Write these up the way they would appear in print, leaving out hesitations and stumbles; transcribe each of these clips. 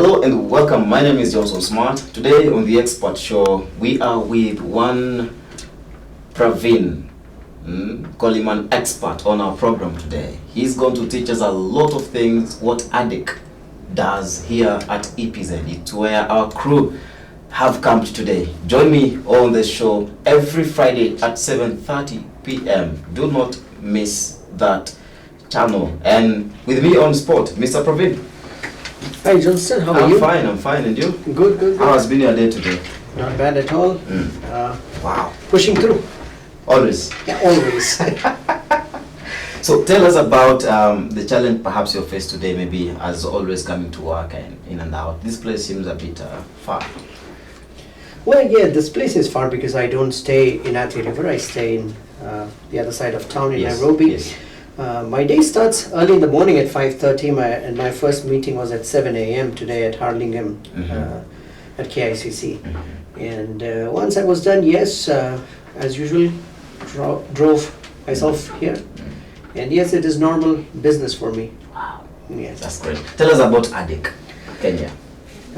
Hello and welcome. My name is Johnson Smart. Today on the Expert Show, we are with one Pravin. Call him an expert on our program today. He's going to teach us a lot of things what Adeck does here at EPZ. It's where our crew have camped today. Join me on the show every Friday at 7:30 p.m. Do not miss that channel. And with me on spot, Mr. Pravin. Hi Johnson, how are you? I'm fine, and you? Good. How has been your day today? Not bad at all. Wow. Pushing through. Always. Yeah, always. So tell us about the challenge perhaps you faced today, maybe as always coming to work and in and out. This place seems a bit far. Well, yeah, this place is far because I don't stay in Athi River. I stay in the other side of town in Nairobi. Yes. My day starts early in the morning at 5:30, and my first meeting was at 7 a.m. today at Harlingham at KICC. And once I was done, as usual, drove myself here. And yes, it is normal business for me. Wow. Yes. That's great. Tell us about Adeck, Kenya.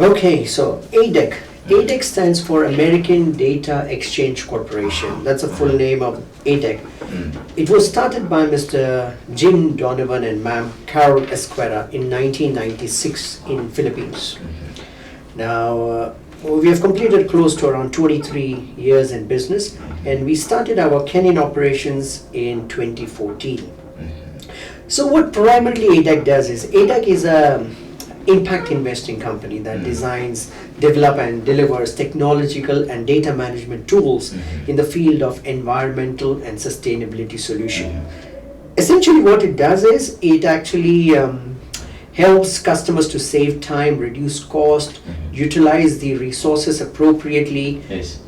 Okay, so Adeck. Adeck stands for American Data Exchange Corporation. That's the full name of Adeck. It was started by Mr. Jim Donovan and Ma'am Carol Esquera in 1996 in Philippines. Now, we have completed close to around 23 years in business, and we started our Kenyan operations in 2014. So what primarily Adeck does is, Adeck is a impact investing company that designs, develop and delivers technological and data management tools in the field of environmental and sustainability solution. Essentially what it does is it actually helps customers to save time, reduce cost, utilize the resources appropriately,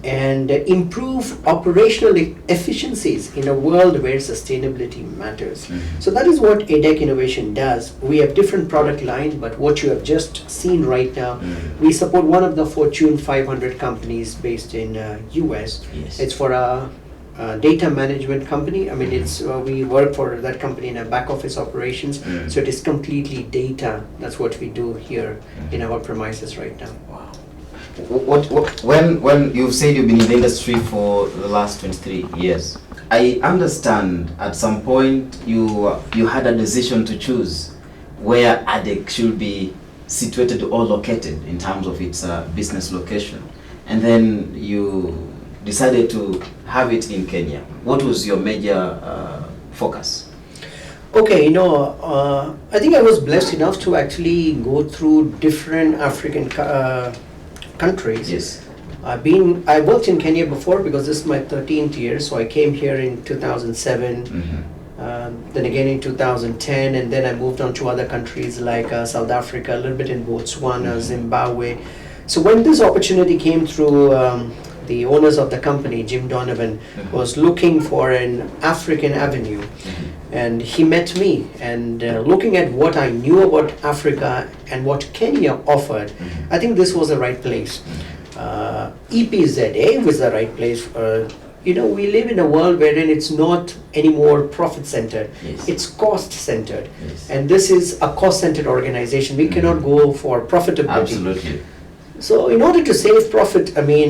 and improve operational efficiencies in a world where sustainability matters. So that is what Adeck Innovation does. We have different product lines, but what you have just seen right now, we support one of the Fortune 500 companies based in US. It's for a data management company. I mean, it's we work for that company in a back office operations, so it is completely data. That's what we do here in our premises right now. Wow. When you've said you've been in the industry for the last 23 years, I understand at some point you had a decision to choose where Adeck should be situated or located in terms of its business location, and then you decided to have it in Kenya. What was your major focus? Okay, I think I was blessed enough to actually go through different African countries. Yes. I worked in Kenya before because this is my 13th year, so I came here in 2007, then again in 2010, and then I moved on to other countries like South Africa, a little bit in Botswana, Zimbabwe. So when this opportunity came through, the owners of the company, Jim Donovan, was looking for an African avenue, and he met me, and looking at what I knew about Africa and what Kenya offered, I think this was the right place. EPZA was the right place. We live in a world wherein it's not anymore profit-centered, it's cost-centered, and this is a cost-centered organization. We cannot go for profitability. Absolutely. So in order to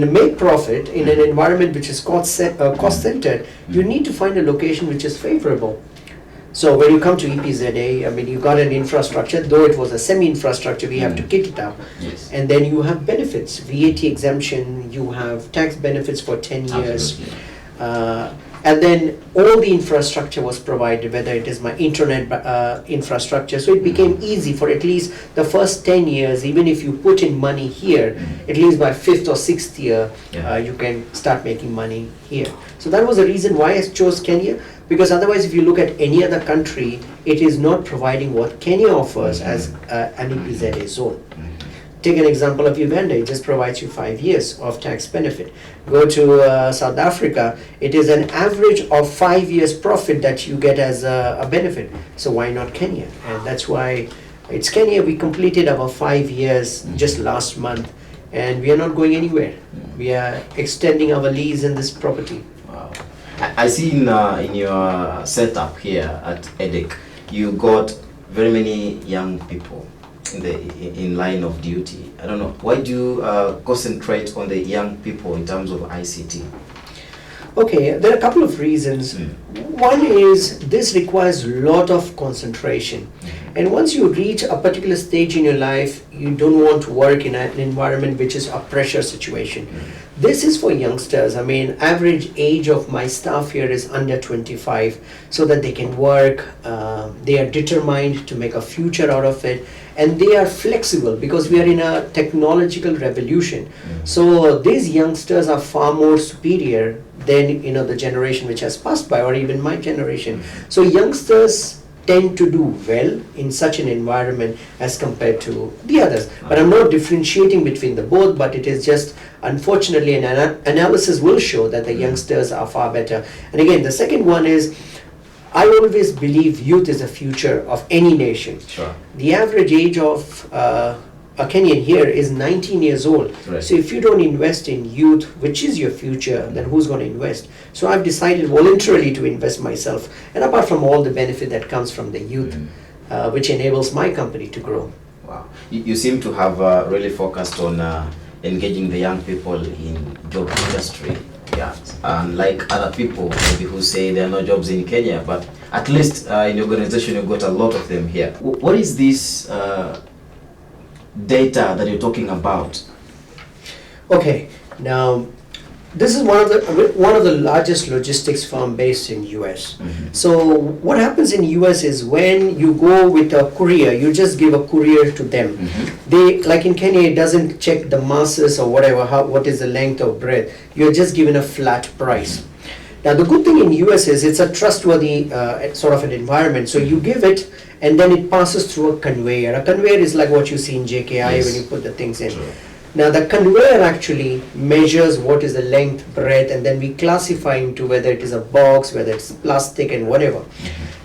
make profit in an environment which is cost-centered, you need to find a location which is favorable. So when you come to EPZA, you got an infrastructure, though it was a semi-infrastructure, we have to kit it up. And then you have benefits, VAT exemption, you have tax benefits for 10 years. And then all the infrastructure was provided, whether it is my internet infrastructure. So it became easy for at least the first 10 years, even if you put in money here, at least by 5th or 6th year, you can start making money here. So that was the reason why I chose Kenya, because otherwise if you look at any other country, it is not providing what Kenya offers as an EPZA zone. Take an example of Uganda, it just provides you 5 years of tax benefit. Go to South Africa, it is an average of 5 years profit that you get as a benefit. So why not Kenya? And that's why it's Kenya. We completed our 5 years just last month, and we are not going anywhere. We are extending our lease in this property. Wow. I see in your setup here at Adeck, you got very many young people in line of duty. I don't know. Why do you concentrate on the young people in terms of ICT? Okay, there are a couple of reasons. One is this requires a lot of concentration. And once you reach a particular stage in your life, you don't want to work in an environment which is a pressure situation. This is for youngsters. I mean, average age of my staff here is under 25, so that they can work. They are determined to make a future out of it, and they are flexible because we are in a technological revolution. So these youngsters are far more superior than the generation which has passed by, or even my generation. So youngsters tend to do well in such an environment as compared to the others. But I'm not differentiating between the both, but it is just, unfortunately, an analysis will show that the youngsters are far better. And again, the second one is, I always believe youth is the future of any nation. Sure. The average age of a Kenyan here is 19 years old. Right. So if you don't invest in youth, which is your future, then who's going to invest? So I've decided voluntarily to invest myself. And apart from all the benefit that comes from the youth, which enables my company to grow. Wow. You seem to have really focused on engaging the young people in job industry. Yeah. Unlike other people maybe who say there are no jobs in Kenya, but at least in your organization you've got a lot of them here. What is this data that you're talking about? Okay, now this is one of the largest logistics firm based in US. So what happens in US is when you go with a courier, you just give a courier to them. They, like in Kenya, it doesn't check the masses or whatever, what is the length or breadth. You're just given a flat price. Now the good thing in US is it's a trustworthy sort of an environment. So you give it and then it passes through a conveyor. A conveyor is like what you see in JKI when you put the things in. Sure. Now the conveyor actually measures what is the length, breadth, and then we classify into whether it is a box, whether it's plastic and whatever.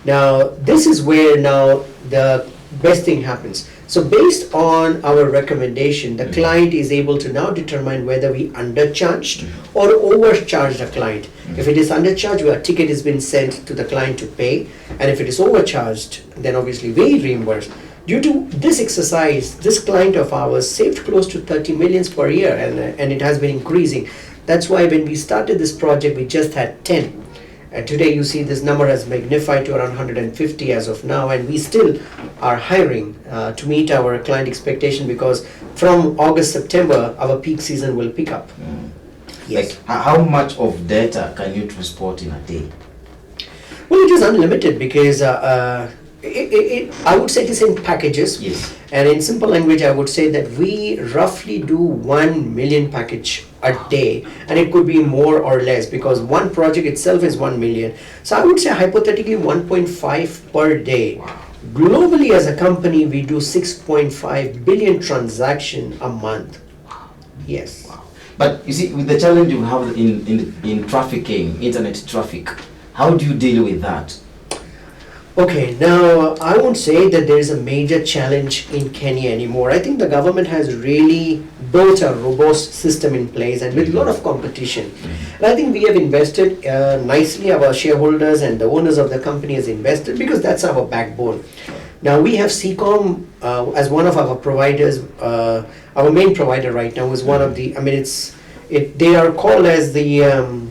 Now this is where now the best thing happens. So based on our recommendation, the client is able to now determine whether we undercharged or overcharged a client. If it is undercharged, a ticket has been sent to the client to pay, and if it is overcharged, then obviously we reimburse. Due to this exercise, this client of ours saved close to 30 millions per year, and it has been increasing. That's why when we started this project, we just had 10. And today you see this number has magnified to around 150 as of now, and we still are hiring to meet our client expectation, because from August, September, our peak season will pick up. Yes. Like how much of data can you transport in a day? Well, it is unlimited because I would say it is in packages. Yes. And in simple language, I would say that we roughly do 1 million package a day, and it could be more or less because one project itself is 1 million. So I would say hypothetically 1.5 per day. Wow. Globally as a company, we do 6.5 billion transaction a month. Wow. Yes. Wow. But you see, with the challenge you have in trafficking, internet traffic, how do you deal with that? Okay, now I won't say that there is a major challenge in Kenya anymore. I think the government has really built a robust system in place and with a lot of competition. And I think we have invested nicely, our shareholders and the owners of the company has invested, because that's our backbone. Now we have CCOM as one of our providers. Our main provider right now is one of the, they are called as the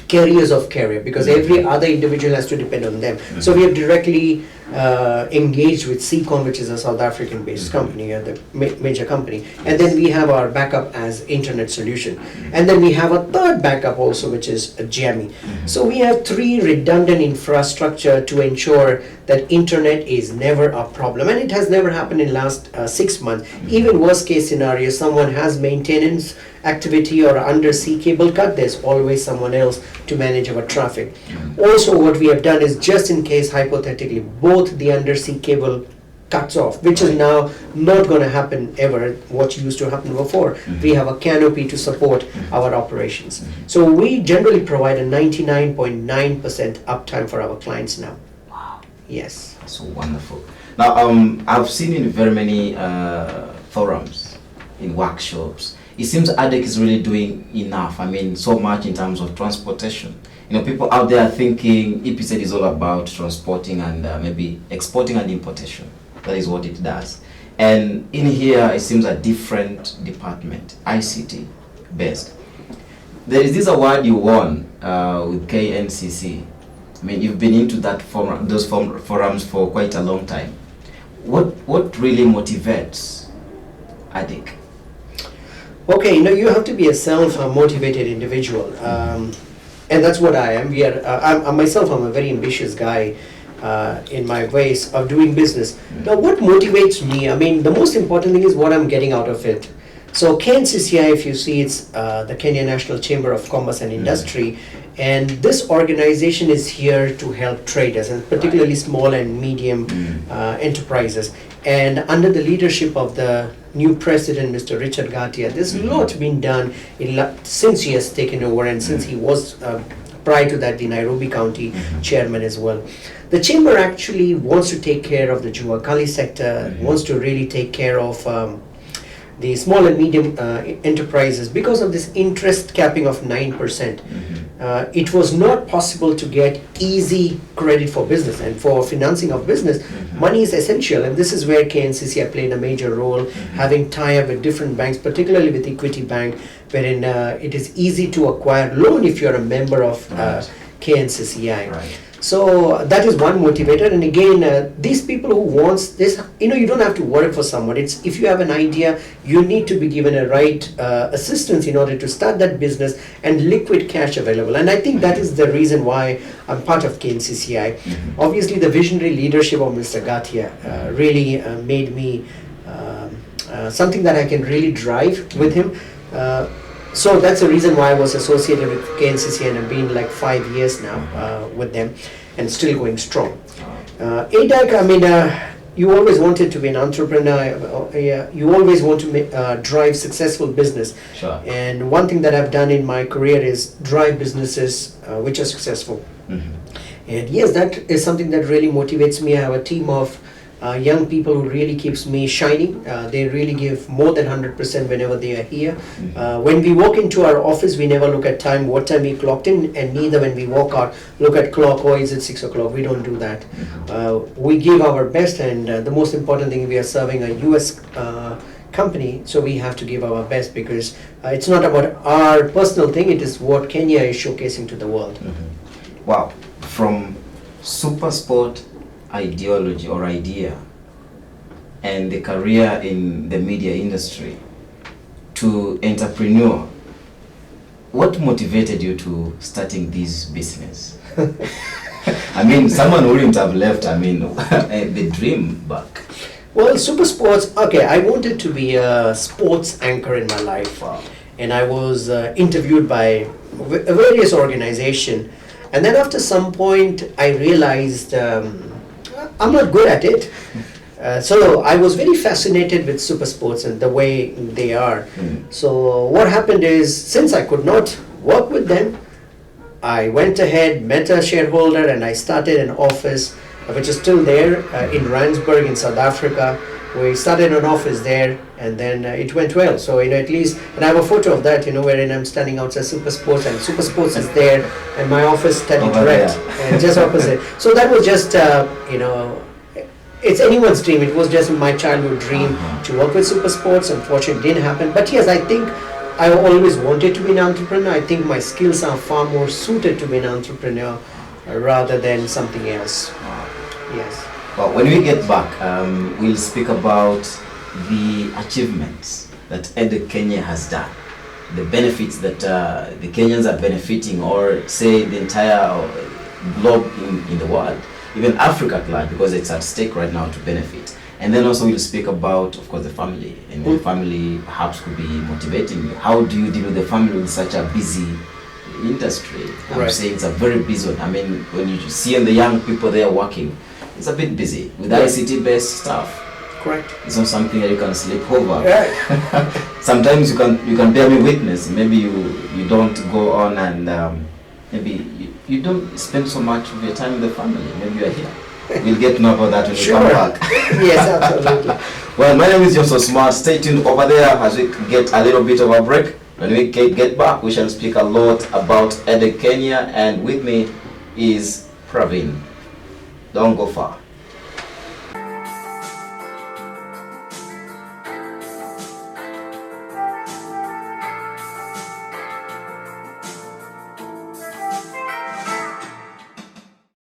carriers of carrier, because every other individual has to depend on them. So we have directly engaged with CCOM, which is a South African based company, the major company, and then we have our backup as internet solution, and then we have a third backup also, which is a Jammy. So we have 3 redundant infrastructure to ensure that internet is never a problem, and it has never happened in last 6 months. Even worst case scenario, someone has maintenance activity or undersea cable cut, there's always someone else to manage our traffic. Also what we have done is, just in case hypothetically both the undersea cable cuts off, which is now not going to happen ever, what used to happen before, we have a canopy to support our operations. So we generally provide a 99.9% uptime for our clients now. Wow. Yes. That's so wonderful. Now, I've seen in very many forums, in workshops, it seems Adeck is really doing enough. I mean, so much in terms of transportation. You know, people out there are thinking EPZ is all about transporting and maybe exporting and importation. That is what it does. And in here, it seems a different department, ICT based. There is this award you won with KNCC. I mean, you've been into that forum, those forums for quite a long time. What really motivates Adeck? Okay, you have to be a self-motivated individual, and that's what I am. I'm myself. I'm a very ambitious guy in my ways of doing business. Now, what motivates me? I mean, the most important thing is what I'm getting out of it. So, KNCCI, if you see, it's the Kenya National Chamber of Commerce and Industry, and this organization is here to help traders, and particularly small and medium enterprises. And under the leadership of the new president, Mr. Richard Gatia, there's a lot been done since he has taken over, and since he was prior to that the Nairobi County chairman as well. The chamber actually wants to take care of the Juakali sector, wants to really take care of the small and medium enterprises. Because of this interest capping of 9%. It was not possible to get easy credit for business, and for financing of business, money is essential, and this is where KNCCI played a major role, having tie-up with different banks, particularly with Equity Bank, wherein it is easy to acquire loan if you're a member of KNCCI. Right. So that is one motivator, and again, these people who wants this, you don't have to work for someone. It's if you have an idea, you need to be given a right assistance in order to start that business, and liquid cash available. And I think that is the reason why I'm part of KNCCI. Obviously, the visionary leadership of Mr. Gatia really made me something that I can really drive with him. So that's the reason why I was associated with KNCC, and I've been like 5 years now with them, and still going strong. Adeck, I mean, you always wanted to be an entrepreneur. You always want to drive successful business. Sure. And one thing that I've done in my career is drive businesses which are successful. And yes, that is something that really motivates me. I have a team of young people who really keeps me shining. They really give more than 100% whenever they are here. When we walk into our office, we never look at time, what time we clocked in, and neither when we walk out, look at clock, is it 6 o'clock? We don't do that. We give our best, and the most important thing, we are serving a US company, so we have to give our best, because it's not about our personal thing, it is what Kenya is showcasing to the world. Wow, from super sport ideology or idea and the career in the media industry to entrepreneur, what motivated you to starting this business? I mean, someone wouldn't have left, the dream back. Well, super sports, okay, I wanted to be a sports anchor in my life, and I was interviewed by various organizations, and then after some point I realized I'm not good at it. So I was very fascinated with super sports and the way they are. So what happened is, since I could not work with them, I went ahead, met a shareholder, and I started an office which is still there in Randburg in South Africa. We started an office there, and then it went well. So at least, and I have a photo of that, wherein I'm standing outside Super Sports, and Super Sports is there, and my office standing direct, and just opposite. So that was just, it's anyone's dream. It was just my childhood dream to work with Super Sports. Unfortunately, it didn't happen. But yes, I think I always wanted to be an entrepreneur. I think my skills are far more suited to be an entrepreneur rather than something else. Yes. Well, when we get back, we'll speak about the achievements that Adeck Kenya has done, the benefits that the Kenyans are benefiting, or say the entire globe in the world, even Africa at large, because it's at stake right now to benefit. And then also we'll speak about, of course, the family, and the family perhaps could be motivating you. How do you deal with the family with such a busy industry? I'm saying it's a very busy one. I mean, when you see the young people there working, it's a bit busy with ICT-based stuff. Correct. It's not something that you can sleep over. Right. Sometimes you can bear me witness. Maybe you don't go on, and maybe you don't spend so much of your time with the family. Maybe you are here. We'll get to know about that when we come back. Yes, absolutely. Well, my name is Joseph Smart. Stay tuned over there as we get a little bit of a break. When we get back, we shall speak a lot about Adeck Kenya, and with me is Pravin. Don't go far.